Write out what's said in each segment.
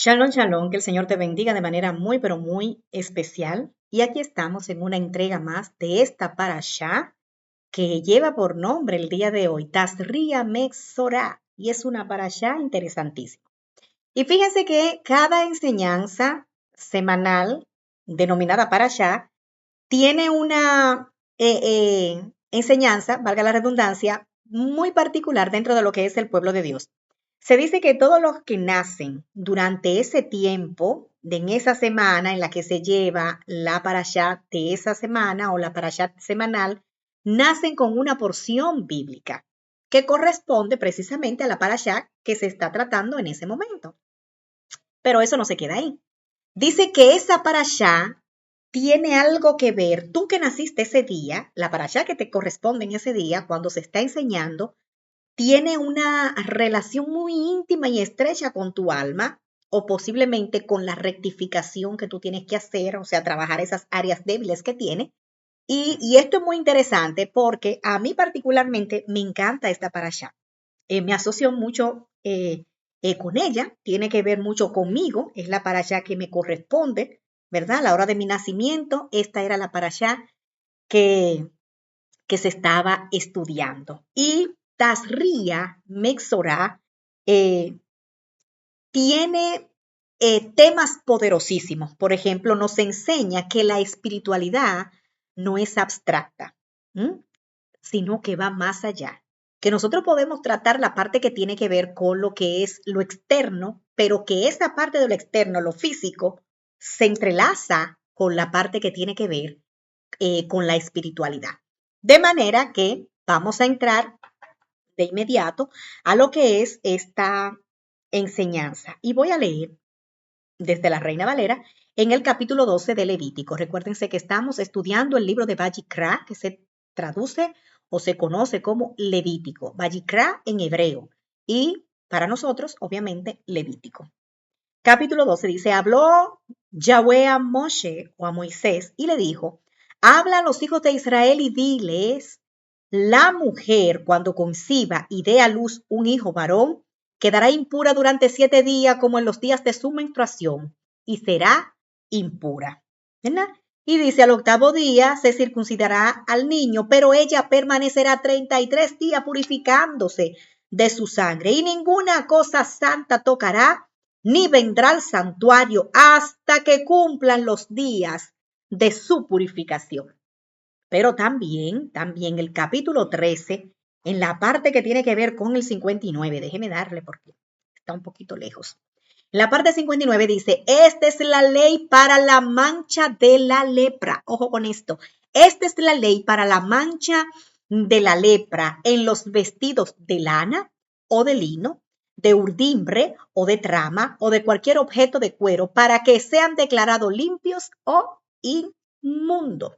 Shalom, shalom, que el Señor te bendiga de manera muy, pero muy especial. Y aquí estamos en una entrega más de esta parashá que lleva por nombre el día de hoy, Tazria Metzorah, y es una parashá interesantísima. Y fíjense que cada enseñanza semanal, denominada parashá, tiene una enseñanza, valga la redundancia, muy particular dentro de lo que es el pueblo de Dios. Se dice que todos los que nacen durante ese tiempo, en esa semana en la que se lleva la parashá de esa semana o la parashá semanal, nacen con una porción bíblica que corresponde precisamente a la parashá que se está tratando en ese momento. Pero eso no se queda ahí. Dice que esa parashá tiene algo que ver, tú que naciste ese día, la parashá que te corresponde en ese día, cuando se está enseñando, tiene una relación muy íntima y estrecha con tu alma o posiblemente con la rectificación que tú tienes que hacer, o sea, trabajar esas áreas débiles que tiene. Y esto es muy interesante porque a mí particularmente me encanta esta parashá. Me asocio mucho con ella, tiene que ver mucho conmigo, es la parashá que me corresponde, ¿verdad? A la hora de mi nacimiento, esta era la parashá que, que se estaba estudiando. Y Tazria Mexorá tiene temas poderosísimos. Por ejemplo, nos enseña que la espiritualidad no es abstracta, ¿m? Sino que va más allá. Que nosotros podemos tratar la parte que tiene que ver con lo que es lo externo, pero que esa parte de lo externo, lo físico, se entrelaza con la parte que tiene que ver con la espiritualidad. De manera que vamos a entrar de inmediato a lo que es esta enseñanza. Y voy a leer desde la Reina Valera en el capítulo 12 de Levítico. Recuérdense que estamos estudiando el libro de Vayikra, que se traduce o se conoce como Levítico. Vayikra en hebreo y para nosotros, obviamente, Levítico. Capítulo 12 dice, habló Yahweh a Moshe o a Moisés y le dijo, habla a los hijos de Israel y diles, la mujer cuando conciba y dé a luz un hijo varón, quedará impura durante 7 días como en los días de su menstruación y será impura. ¿Verdad? Y dice, al octavo día se circuncidará al niño, pero ella permanecerá 33 días purificándose de su sangre y ninguna cosa santa tocará ni vendrá al santuario hasta que cumplan los días de su purificación. Pero también el capítulo 13, en la parte que tiene que ver con el 59, déjeme darle porque está un poquito lejos. En la parte 59 dice, esta es la ley para la mancha de la lepra. Ojo con esto. Esta es la ley para la mancha de la lepra en los vestidos de lana o de lino, de urdimbre o de trama o de cualquier objeto de cuero para que sean declarados limpios o inmundos.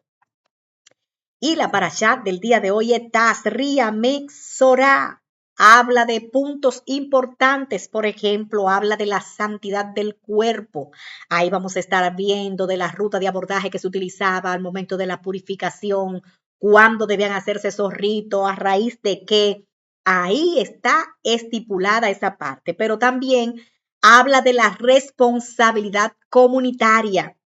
Y la parashá del día de hoy es Tazria Mexorá. Habla de puntos importantes, por ejemplo, habla de la santidad del cuerpo. Ahí vamos a estar viendo de la ruta de abordaje que se utilizaba al momento de la purificación, cuándo debían hacerse esos ritos, a raíz de qué. Ahí está estipulada esa parte, pero también habla de la responsabilidad comunitaria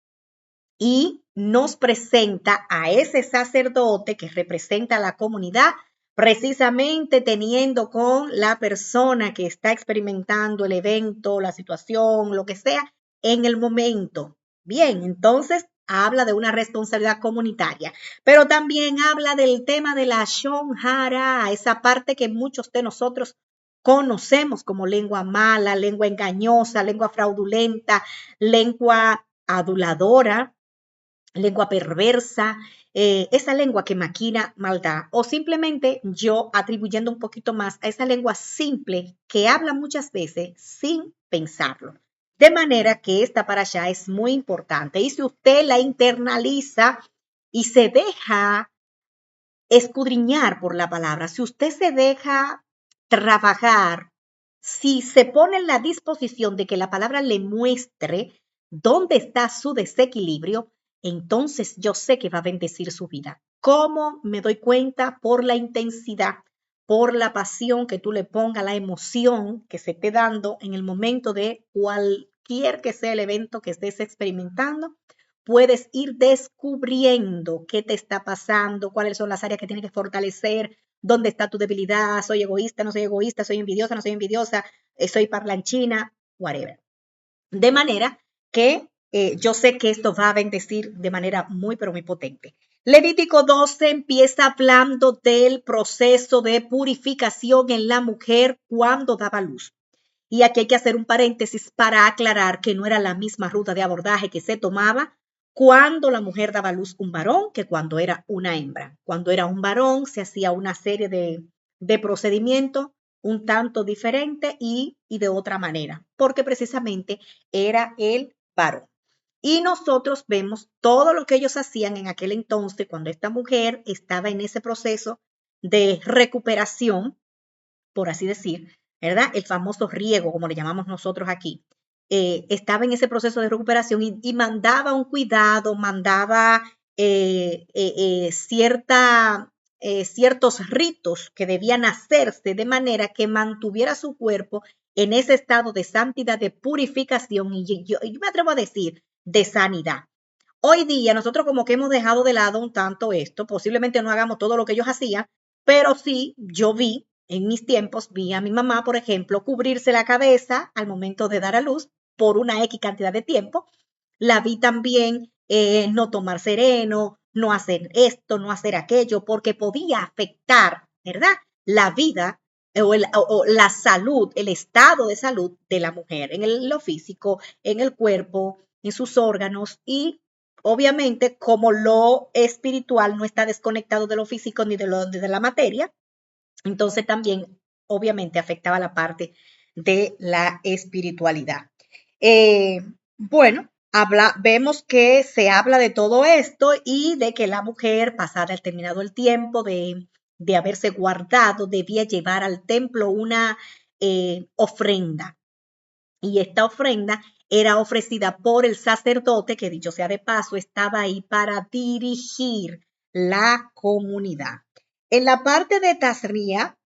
y nos presenta a ese sacerdote que representa a la comunidad, precisamente teniendo con la persona que está experimentando el evento, la situación, lo que sea, en el momento. Bien, entonces habla de una responsabilidad comunitaria, pero también habla del tema de la shonjara, esa parte que muchos de nosotros conocemos como lengua mala, lengua engañosa, lengua fraudulenta, lengua aduladora, lengua perversa, esa lengua que maquina maldad, o simplemente yo atribuyendo un poquito más a esa lengua simple que habla muchas veces sin pensarlo. De manera que esta parashá es muy importante y si usted la internaliza y se deja escudriñar por la palabra, si usted se deja trabajar, si se pone en la disposición de que la palabra le muestre dónde está su desequilibrio, entonces yo sé que va a bendecir su vida. ¿Cómo me doy cuenta? Por la intensidad, por la pasión que tú le pongas, la emoción que se esté dando en el momento de cualquier que sea el evento que estés experimentando, puedes ir descubriendo qué te está pasando, cuáles son las áreas que tienes que fortalecer, dónde está tu debilidad, soy egoísta, no soy egoísta, soy envidiosa, no soy envidiosa, soy parlanchina, whatever. De manera que yo sé que esto va a bendecir de manera muy, pero muy potente. Levítico 12 empieza hablando del proceso de purificación en la mujer cuando daba luz. Y aquí hay que hacer un paréntesis para aclarar que no era la misma ruta de abordaje que se tomaba cuando la mujer daba luz un varón que cuando era una hembra. Cuando era un varón se hacía una serie de procedimientos un tanto diferente y de otra manera, porque precisamente era el varón. Y nosotros vemos todo lo que ellos hacían en aquel entonces cuando esta mujer estaba en ese proceso de recuperación, por así decir, ¿verdad? El famoso riego, como le llamamos nosotros aquí, estaba en ese proceso de recuperación y mandaba un cuidado, mandaba ciertos ritos que debían hacerse de manera que mantuviera su cuerpo en ese estado de santidad, de purificación y yo me atrevo a decir, de sanidad. Hoy día nosotros como que hemos dejado de lado un tanto esto, posiblemente no hagamos todo lo que ellos hacían, pero sí yo vi en mis tiempos, vi a mi mamá, por ejemplo, cubrirse la cabeza al momento de dar a luz por una X cantidad de tiempo. La vi también no tomar sereno, no hacer esto, no hacer aquello, porque podía afectar, ¿verdad? La vida o la salud, el estado de salud de la mujer en lo físico, en el cuerpo, en sus órganos y obviamente como lo espiritual no está desconectado de lo físico ni de la materia, entonces también obviamente afectaba la parte de la espiritualidad. Eh, bueno, vemos que se habla de todo esto y de que la mujer, pasada el terminado el tiempo de haberse guardado, debía llevar al templo una ofrenda. Y esta ofrenda era ofrecida por el sacerdote, que dicho sea de paso, estaba ahí para dirigir la comunidad. En la parte de Tazria,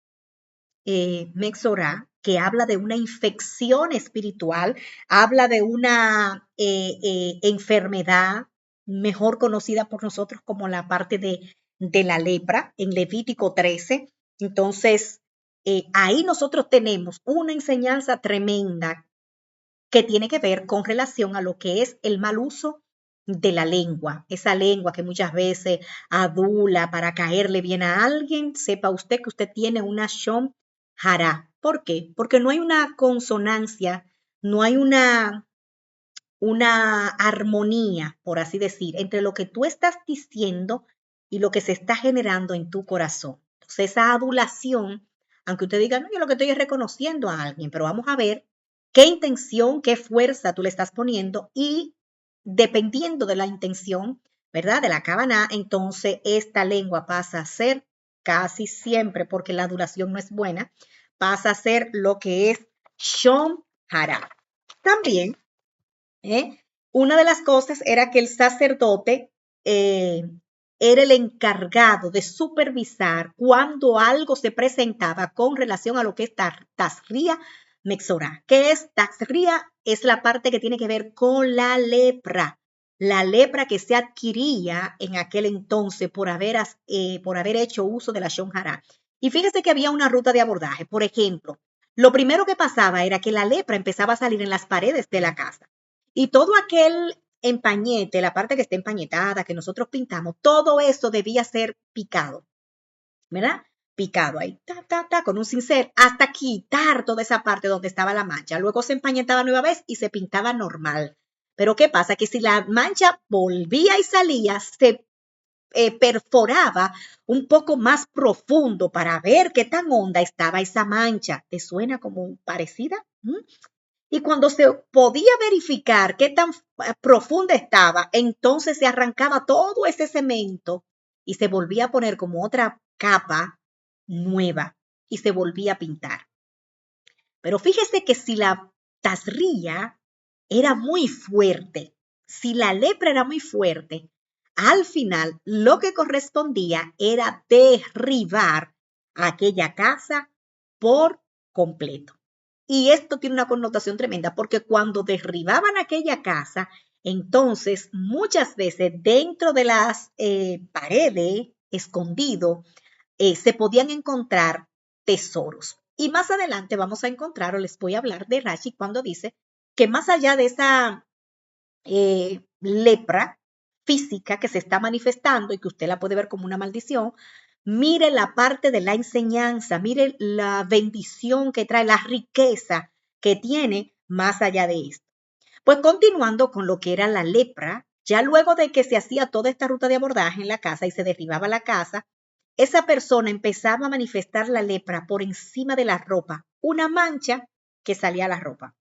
Mexorá, que habla de una infección espiritual, habla de una enfermedad mejor conocida por nosotros como la parte de la lepra, en Levítico 13. Entonces, ahí nosotros tenemos una enseñanza tremenda que tiene que ver con relación a lo que es el mal uso de la lengua, esa lengua que muchas veces adula para caerle bien a alguien, sepa usted que usted tiene una shon hara. ¿Por qué? Porque no hay una consonancia, no hay una armonía, por así decir, entre lo que tú estás diciendo y lo que se está generando en tu corazón. Entonces, esa adulación, aunque usted diga, no, yo lo que estoy es reconociendo a alguien, pero vamos a ver qué intención, qué fuerza tú le estás poniendo y dependiendo de la intención, ¿verdad? De la cabana, entonces esta lengua pasa a ser casi siempre, porque la adulación no es buena, pasa a ser lo que es Shon Hara. También una de las cosas era que el sacerdote era el encargado de supervisar cuando algo se presentaba con relación a lo que es Tazria Mexorá. ¿Qué es Tazria? Es la parte que tiene que ver con la lepra que se adquiría en aquel entonces por haber hecho uso de la Shon Hara. Y fíjese que había una ruta de abordaje. Por ejemplo, lo primero que pasaba era que la lepra empezaba a salir en las paredes de la casa. Y todo aquel empañete, la parte que está empañetada, que nosotros pintamos, todo eso debía ser picado, ¿verdad? Picado ahí, con un cincel, hasta quitar toda esa parte donde estaba la mancha. Luego se empañetaba nueva vez y se pintaba normal. Pero ¿qué pasa? Que si la mancha volvía y salía, se perforaba un poco más profundo para ver qué tan honda estaba esa mancha. ¿Te suena como parecida? Y cuando se podía verificar qué tan profunda estaba, entonces se arrancaba todo ese cemento y se volvía a poner como otra capa nueva y se volvía a pintar. Pero fíjese que si la tazría era muy fuerte, si la lepra era muy fuerte, al final lo que correspondía era derribar aquella casa por completo. Y esto tiene una connotación tremenda porque cuando derribaban aquella casa, entonces muchas veces dentro de las paredes, escondido, se podían encontrar tesoros. Y más adelante vamos a encontrar, o les voy a hablar de Rashi cuando dice que más allá de esa lepra física que se está manifestando y que usted la puede ver como una maldición, mire la parte de la enseñanza, mire la bendición que trae, la riqueza que tiene más allá de esto. Pues continuando con lo que era la lepra, ya luego de que se hacía toda esta ruta de abordaje en la casa y se derribaba la casa, esa persona empezaba a manifestar la lepra por encima de la ropa, una mancha que salía a la ropa.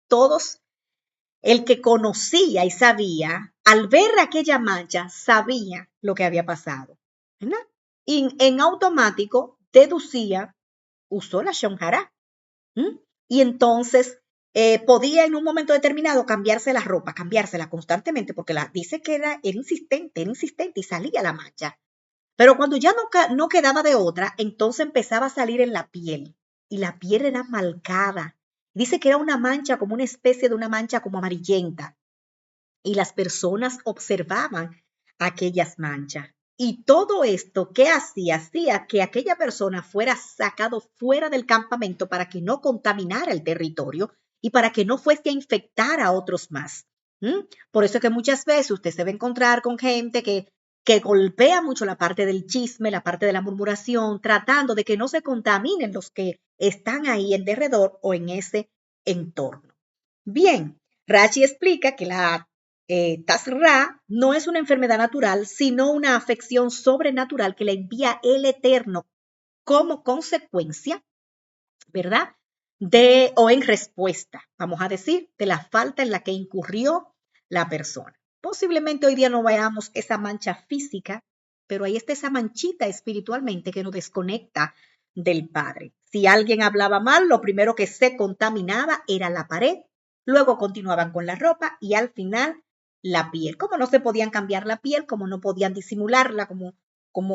Todos, el que conocía y sabía, al ver aquella mancha, sabía lo que había pasado, ¿verdad? Y en automático deducía, usó la shonjara. Y entonces podía en un momento determinado cambiarse la ropa, cambiársela constantemente, porque dice que era insistente y salía la mancha. Pero cuando ya no quedaba de otra, entonces empezaba a salir en la piel y la piel era marcada. Dice que era una mancha, como una especie de una mancha como amarillenta. Y las personas observaban aquellas manchas. Y todo esto, ¿qué hacía? Hacía que aquella persona fuera sacado fuera del campamento para que no contaminara el territorio y para que no fuese a infectar a otros más. Por eso es que muchas veces usted se va a encontrar con gente que golpea mucho la parte del chisme, la parte de la murmuración, tratando de que no se contaminen los que están ahí en derredor o en ese entorno. Bien, Rashi explica que la Tazra no es una enfermedad natural, sino una afección sobrenatural que le envía el Eterno como consecuencia, ¿verdad? O en respuesta, vamos a decir, de la falta en la que incurrió la persona. Posiblemente hoy día no veamos esa mancha física, pero ahí está esa manchita espiritualmente que nos desconecta del Padre. Si alguien hablaba mal, lo primero que se contaminaba era la pared, luego continuaban con la ropa y al final la piel. Como no se podían cambiar la piel, como no podían disimularla, como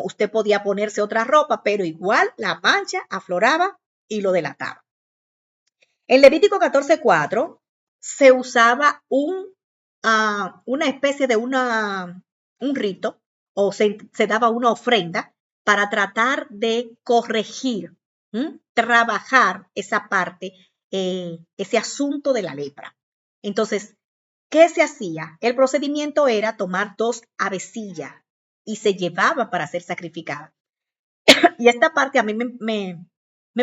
usted podía ponerse otra ropa, pero igual la mancha afloraba y lo delataba. En Levítico 14:4 se usaba una especie de un rito o se daba una ofrenda para tratar de corregir, trabajar esa parte, ese asunto de la lepra. Entonces, ¿qué se hacía? El procedimiento era tomar 2 avecillas y se llevaba para ser sacrificada. Y esta parte a mí me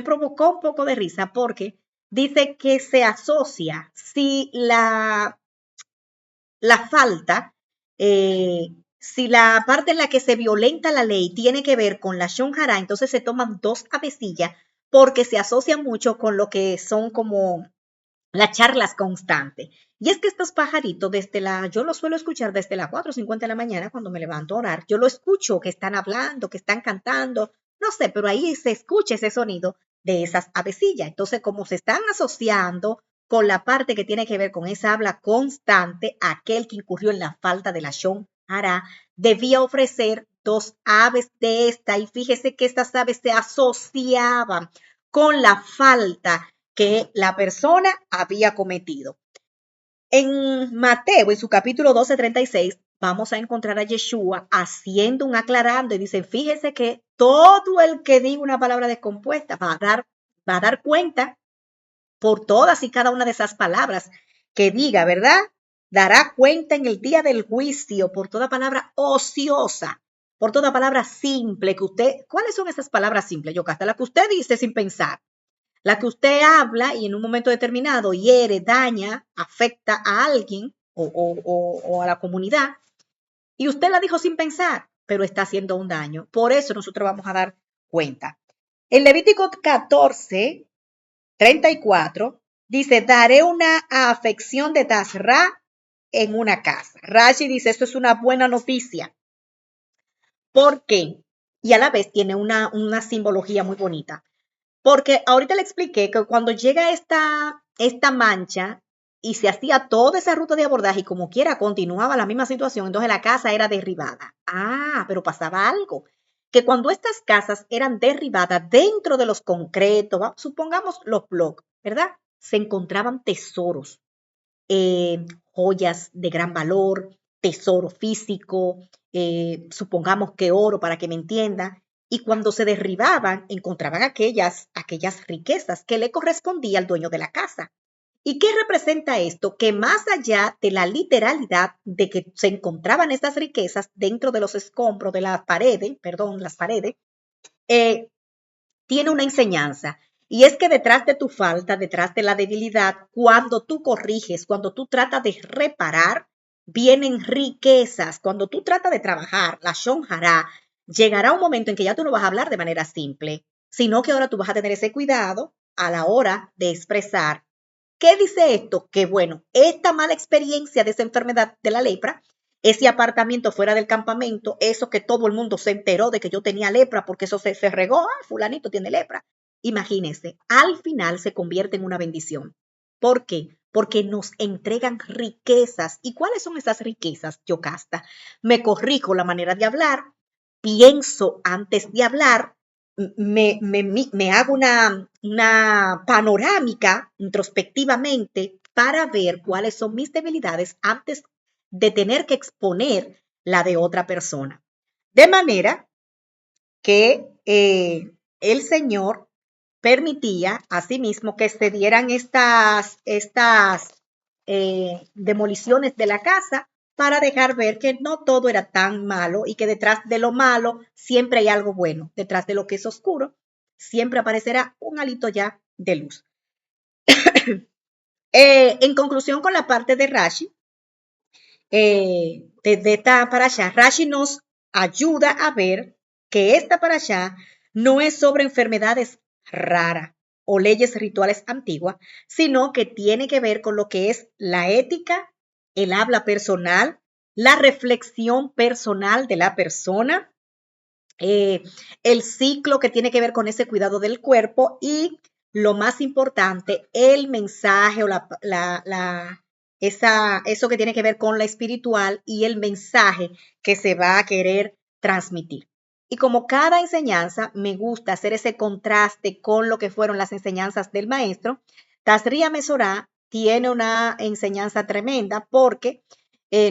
provocó un poco de risa porque dice que se asocia si la falta, si la parte en la que se violenta la ley tiene que ver con la shonjara, entonces se toman 2 avecillas porque se asocia mucho con lo que son como las charlas constantes. Y es que estos pajaritos, yo los suelo escuchar desde las 4:50 de la mañana cuando me levanto a orar. Yo lo escucho que están hablando, que están cantando, no sé, pero ahí se escucha ese sonido de esas avecillas. Entonces, como se están asociando con la parte que tiene que ver con esa habla constante, aquel que incurrió en la falta de la Shon Hara debía ofrecer 2 aves de esta. Y fíjese que estas aves se asociaban con la falta que la persona había cometido. En Mateo, en su capítulo 12:36, vamos a encontrar a Yeshua haciendo un aclarando y dice, fíjese que todo el que diga una palabra descompuesta va a dar cuenta por todas y cada una de esas palabras que diga, ¿verdad? Dará cuenta en el día del juicio por toda palabra ociosa, por toda palabra simple que usted, ¿cuáles son esas palabras simples, Yocasta? La que usted dice sin pensar. La que usted habla y en un momento determinado hiere, daña, afecta a alguien o a la comunidad y usted la dijo sin pensar, pero está haciendo un daño. Por eso nosotros vamos a dar cuenta. En Levítico 14:34 dice, daré una afección de Tazra en una casa. Rashi dice, esto es una buena noticia. ¿Por qué? Y a la vez tiene una simbología muy bonita. Porque ahorita le expliqué que cuando llega esta mancha y se hacía toda esa ruta de abordaje y como quiera continuaba la misma situación, entonces la casa era derribada. Ah, pero pasaba algo, que cuando estas casas eran derribadas dentro de los concretos, supongamos los bloques, ¿verdad? Se encontraban tesoros, joyas de gran valor, tesoro físico, supongamos que oro, para que me entienda, y cuando se derribaban, encontraban aquellas riquezas que le correspondía al dueño de la casa. ¿Y qué representa esto? Que más allá de la literalidad de que se encontraban estas riquezas dentro de los escombros de las paredes, eh, tiene una enseñanza. Y es que detrás de tu falta, detrás de la debilidad, cuando tú corriges, cuando tú tratas de reparar, vienen riquezas. Cuando tú tratas de trabajar, la shonjara, llegará un momento en que ya tú no vas a hablar de manera simple, sino que ahora tú vas a tener ese cuidado a la hora de expresar. ¿Qué dice esto? Que bueno, esta mala experiencia de esa enfermedad de la lepra, ese apartamento fuera del campamento, eso que todo el mundo se enteró de que yo tenía lepra porque eso se regó, fulanito tiene lepra. Imagínense, al final se convierte en una bendición. ¿Por qué? Porque nos entregan riquezas. ¿Y cuáles son esas riquezas, Yocasta? Me corrijo la manera de hablar, pienso antes de hablar, me hago una panorámica introspectivamente para ver cuáles son mis debilidades antes de tener que exponer la de otra persona. De manera que el Señor permitía asimismo que se dieran estas demoliciones de la casa para dejar ver que no todo era tan malo y que detrás de lo malo siempre hay algo bueno. Detrás de lo que es oscuro siempre aparecerá un alito ya de luz. En conclusión con la parte de Rashi, de esta parasha, Rashi nos ayuda a ver que esta parasha no es sobre enfermedades raras o leyes rituales antiguas, sino que tiene que ver con lo que es la ética, el habla personal, la reflexión personal de la persona, eh, el ciclo que tiene que ver con ese cuidado del cuerpo y lo más importante, el mensaje o eso que tiene que ver con la espiritual y el mensaje que se va a querer transmitir. Y como cada enseñanza, me gusta hacer ese contraste con lo que fueron las enseñanzas del maestro. Tazria Mesorá tiene una enseñanza tremenda porque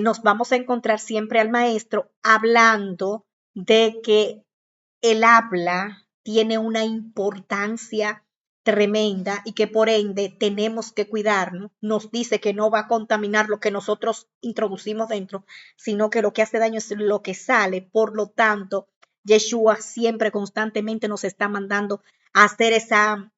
nos vamos a encontrar siempre al maestro hablando de que el habla tiene una importancia tremenda y que por ende tenemos que cuidarnos. Nos dice que no va a contaminar lo que nosotros introducimos dentro, sino que lo que hace daño es lo que sale. Por lo tanto, Yeshua siempre constantemente nos está mandando a hacer esa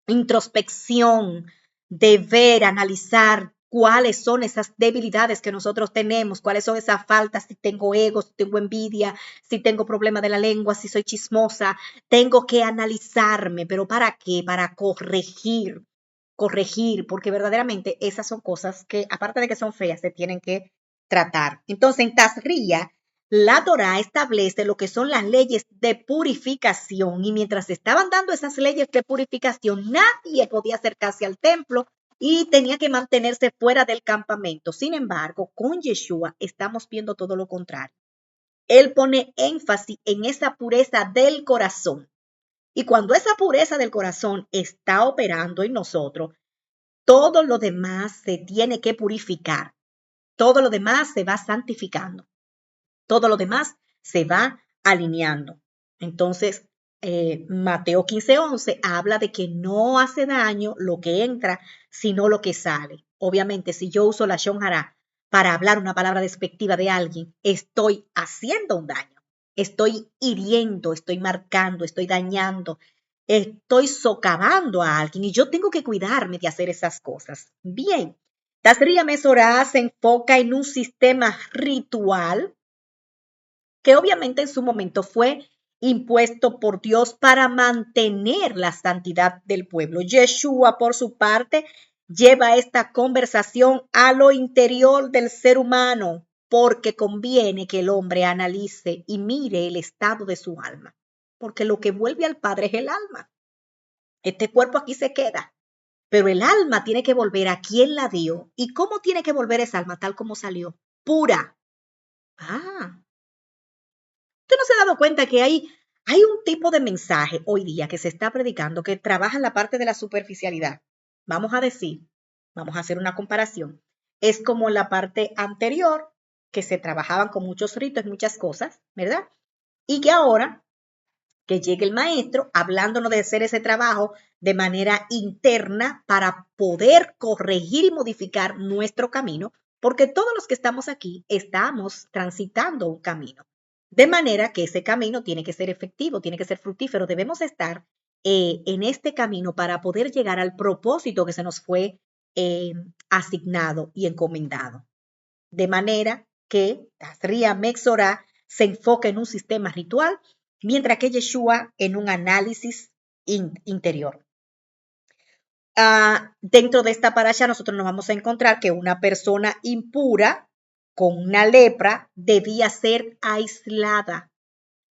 introspección, de ver, analizar cuáles son esas debilidades que nosotros tenemos, cuáles son esas faltas, si tengo ego, si tengo envidia, si tengo problema de la lengua, si soy chismosa, tengo que analizarme, pero ¿para qué? Para corregir, porque verdaderamente esas son cosas que, aparte de que son feas, se tienen que tratar. Entonces, en Tazria, la Torá establece lo que son las leyes de purificación y mientras estaban dando esas leyes de purificación, nadie podía acercarse al templo y tenía que mantenerse fuera del campamento. Sin embargo, con Yeshua estamos viendo todo lo contrario. Él pone énfasis en esa pureza del corazón. Y cuando esa pureza del corazón está operando en nosotros, todo lo demás se tiene que purificar. Todo lo demás se va santificando. Todo lo demás se va alineando. Entonces, Mateo 15:11 habla de que no hace daño lo que entra, sino lo que sale. Obviamente, si yo uso la Shon Hara para hablar una palabra despectiva de alguien, estoy haciendo un daño. Estoy hiriendo, estoy marcando, estoy dañando, estoy socavando a alguien y yo tengo que cuidarme de hacer esas cosas. Bien, Tazria Mesorá se enfoca en un sistema ritual que obviamente en su momento fue impuesto por Dios para mantener la santidad del pueblo. Yeshua, por su parte, lleva esta conversación a lo interior del ser humano, porque conviene que el hombre analice y mire el estado de su alma, porque lo que vuelve al Padre es el alma. Este cuerpo aquí se queda, pero el alma tiene que volver a quien la dio. ¿Y cómo tiene que volver esa alma? Tal como salió, pura. ¿Usted no se ha dado cuenta que hay Hay un tipo de mensaje hoy día que se está predicando que trabaja en la parte de la superficialidad. Vamos a decir, vamos a hacer una comparación. Es como la parte anterior, que se trabajaban con muchos ritos, muchas cosas, ¿verdad? Y que ahora que llegue el maestro hablándonos de hacer ese trabajo de manera interna para poder corregir y modificar nuestro camino, porque todos los que estamos aquí estamos transitando un camino. De manera que ese camino tiene que ser efectivo, tiene que ser fructífero. Debemos estar en este camino para poder llegar al propósito que se nos fue asignado y encomendado. De manera que Tazria Mexorá se enfoca en un sistema ritual, mientras que Yeshua en un análisis interior. Dentro de esta parasha nosotros nos vamos a encontrar que una persona impura con una lepra debía ser aislada.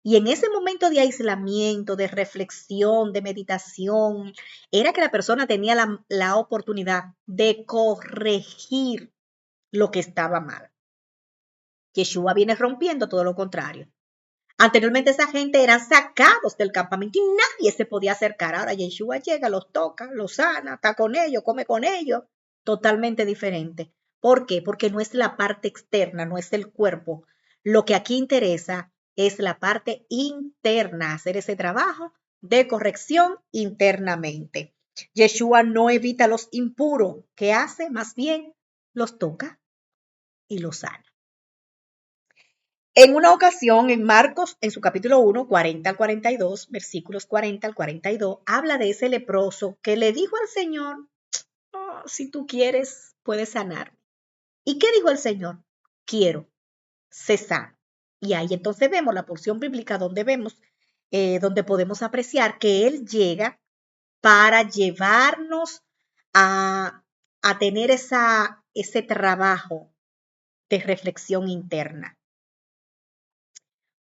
Y en ese momento de aislamiento, de reflexión, de meditación, era que la persona tenía la oportunidad de corregir lo que estaba mal. Yeshua viene rompiendo todo lo contrario. Anteriormente esa gente eran sacados del campamento y nadie se podía acercar. Ahora Yeshua llega, los toca, los sana, está con ellos, come con ellos. Totalmente diferente. ¿Por qué? Porque no es la parte externa, no es el cuerpo. Lo que aquí interesa es la parte interna, hacer ese trabajo de corrección internamente. Yeshua no evita a los impuros. ¿Qué hace? Más bien los toca y los sana. En una ocasión, en Marcos, en su capítulo 1, 40 al 42, versículos 40 al 42, habla de ese leproso que le dijo al Señor, oh, si tú quieres, puedes sanarme. ¿Y qué dijo el Señor? Quiero, sé sano. Y ahí entonces vemos la porción bíblica donde vemos, donde podemos apreciar que Él llega para llevarnos a tener ese trabajo de reflexión interna.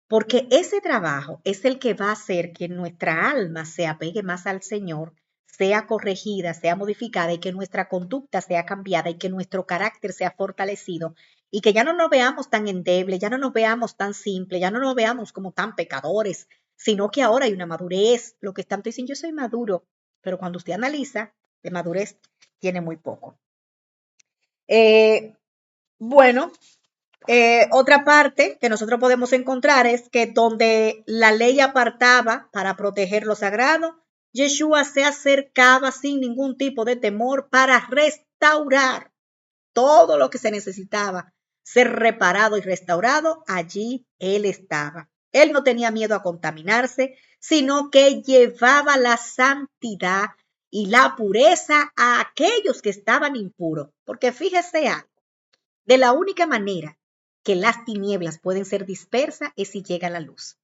Porque ese trabajo es el que va a hacer que nuestra alma se apegue más al Señor, sea corregida, sea modificada y que nuestra conducta sea cambiada y que nuestro carácter sea fortalecido y que ya no nos veamos tan endebles, ya no nos veamos tan simples, ya no nos veamos como tan pecadores, sino que ahora hay una madurez. Lo que están diciendo, yo soy maduro, pero cuando usted analiza, de madurez tiene muy poco. Bueno, otra parte que nosotros podemos encontrar es que donde la ley apartaba para proteger lo sagrado, Yeshua se acercaba sin ningún tipo de temor para restaurar todo lo que se necesitaba ser reparado y restaurado. Allí él estaba. Él no tenía miedo a contaminarse, sino que llevaba la santidad y la pureza a aquellos que estaban impuros. Porque fíjese algo, de la única manera que las tinieblas pueden ser dispersas es si llega la luz.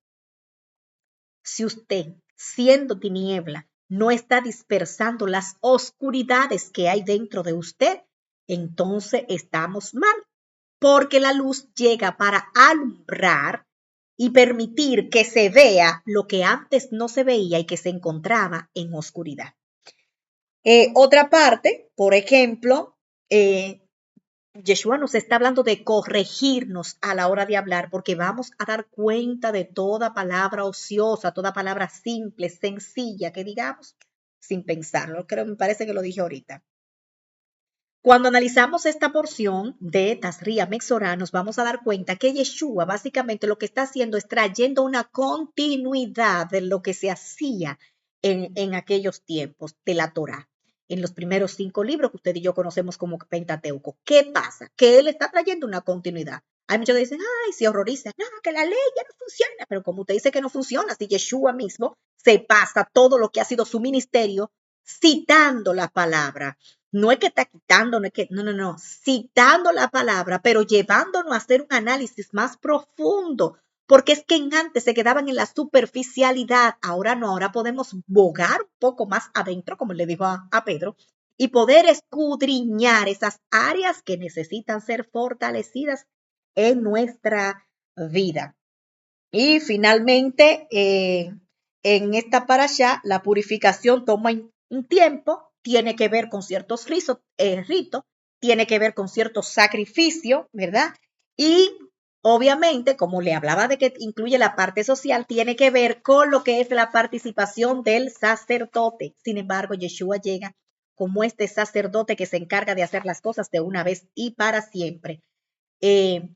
Si usted, siendo tiniebla, no está dispersando las oscuridades que hay dentro de usted, entonces estamos mal, porque la luz llega para alumbrar y permitir que se vea lo que antes no se veía y que se encontraba en oscuridad. Otra parte, por ejemplo, Yeshua nos está hablando de corregirnos a la hora de hablar, porque vamos a dar cuenta de toda palabra ociosa, toda palabra simple, sencilla, que digamos sin pensarlo. Creo, me parece que lo dije ahorita. Cuando analizamos esta porción de Tazria Mexorá, nos vamos a dar cuenta que Yeshua básicamente lo que está haciendo es trayendo una continuidad de lo que se hacía en aquellos tiempos de la Torá, en los primeros 5 libros que usted y yo conocemos como Pentateuco. ¿Qué pasa? Que él está trayendo una continuidad. Hay muchos que dicen, ay, se horrorizan, no, que la ley ya no funciona, pero como usted dice que no funciona, si Yeshua mismo se pasa todo lo que ha sido su ministerio citando la palabra. No es que está quitando, no, citando la palabra, pero llevándonos a hacer un análisis más profundo, porque es que antes se quedaban en la superficialidad, ahora no, ahora podemos bogar un poco más adentro, como le dijo a Pedro, y poder escudriñar esas áreas que necesitan ser fortalecidas en nuestra vida. Y finalmente, en esta parasha, la purificación toma un tiempo, tiene que ver con ciertos ritos, tiene que ver con ciertos sacrificios, ¿verdad? Y obviamente, como le hablaba de que incluye la parte social, tiene que ver con lo que es la participación del sacerdote. Sin embargo, Yeshua llega como este sacerdote que se encarga de hacer las cosas de una vez y para siempre. Eh,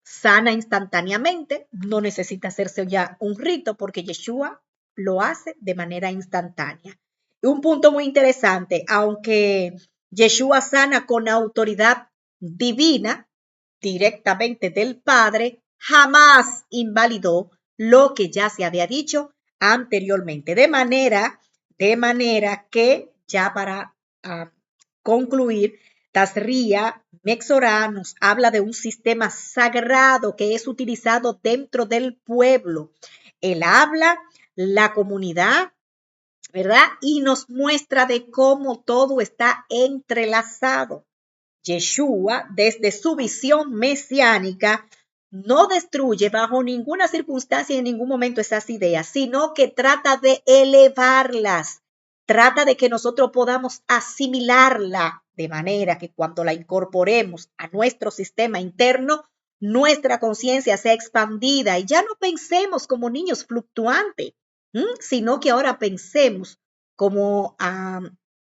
Sana instantáneamente, no necesita hacerse ya un rito porque Yeshua lo hace de manera instantánea. Y un punto muy interesante, aunque Yeshua sana con autoridad divina directamente del Padre, jamás invalidó lo que ya se había dicho anteriormente. De manera que ya para concluir, Tazria Mexorá nos habla de un sistema sagrado que es utilizado dentro del pueblo. Él habla, la comunidad, ¿verdad? Y nos muestra de cómo todo está entrelazado. Yeshua, desde su visión mesiánica, no destruye bajo ninguna circunstancia y en ningún momento esas ideas, sino que trata de elevarlas, trata de que nosotros podamos asimilarla de manera que cuando la incorporemos a nuestro sistema interno, nuestra conciencia sea expandida y ya no pensemos como niños fluctuantes, sino que ahora pensemos como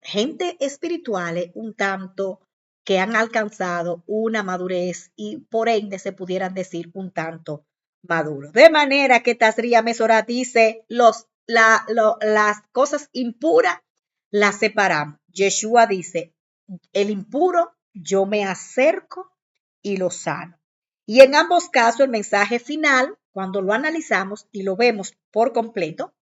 gente espiritual un tanto que han alcanzado una madurez y por ende se pudieran decir un tanto maduros. De manera que Tazria Mesorá dice, las cosas impuras las separamos. Yeshua dice, el impuro yo me acerco y lo sano. Y en ambos casos el mensaje final, cuando lo analizamos y lo vemos por completo,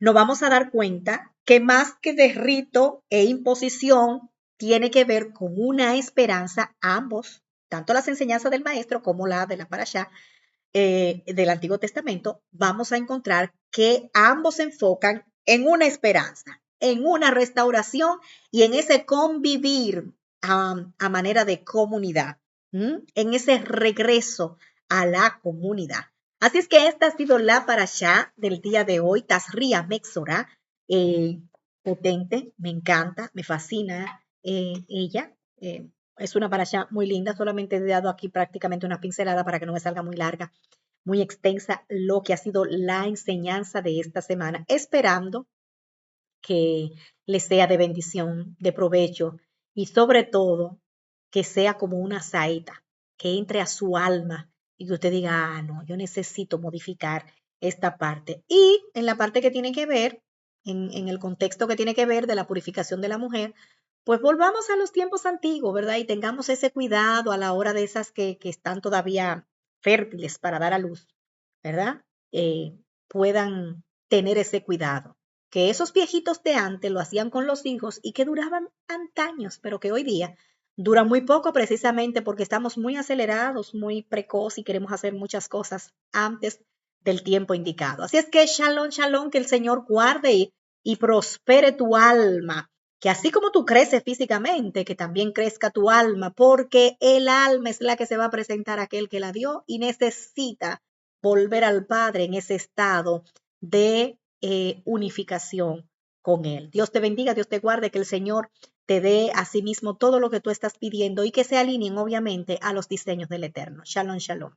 nos vamos a dar cuenta que más que de rito e imposición, tiene que ver con una esperanza, ambos, tanto las enseñanzas del maestro como la de la parashá del Antiguo Testamento, vamos a encontrar que ambos se enfocan en una esperanza, en una restauración y en ese convivir a manera de comunidad, en ese regreso a la comunidad. Así es que esta ha sido la parashá del día de hoy, Tazria Mexorá, potente, me encanta, me fascina ella. Es una parashá muy linda, solamente he dado aquí prácticamente una pincelada para que no me salga muy larga, muy extensa, lo que ha sido la enseñanza de esta semana, esperando que les sea de bendición, de provecho y sobre todo que sea como una saeta, que entre a su alma y que usted diga, no, yo necesito modificar esta parte. Y en la parte que tiene que ver, en el contexto que tiene que ver de la purificación de la mujer, pues volvamos a los tiempos antiguos, ¿verdad? Y tengamos ese cuidado a la hora de esas que están todavía fértiles para dar a luz, ¿verdad? Puedan tener ese cuidado que esos viejitos de antes lo hacían con los hijos y que duraban antaños, pero que hoy día duran muy poco precisamente porque estamos muy acelerados, muy precoz y queremos hacer muchas cosas antes del tiempo indicado. Así es que shalom, shalom, que el Señor guarde y prospere tu alma, que así como tú creces físicamente, que también crezca tu alma, porque el alma es la que se va a presentar a aquel que la dio y necesita volver al Padre en ese estado de unificación con Él. Dios te bendiga, Dios te guarde, que el Señor te dé a sí mismo todo lo que tú estás pidiendo y que se alineen obviamente a los diseños del Eterno. Shalom, shalom.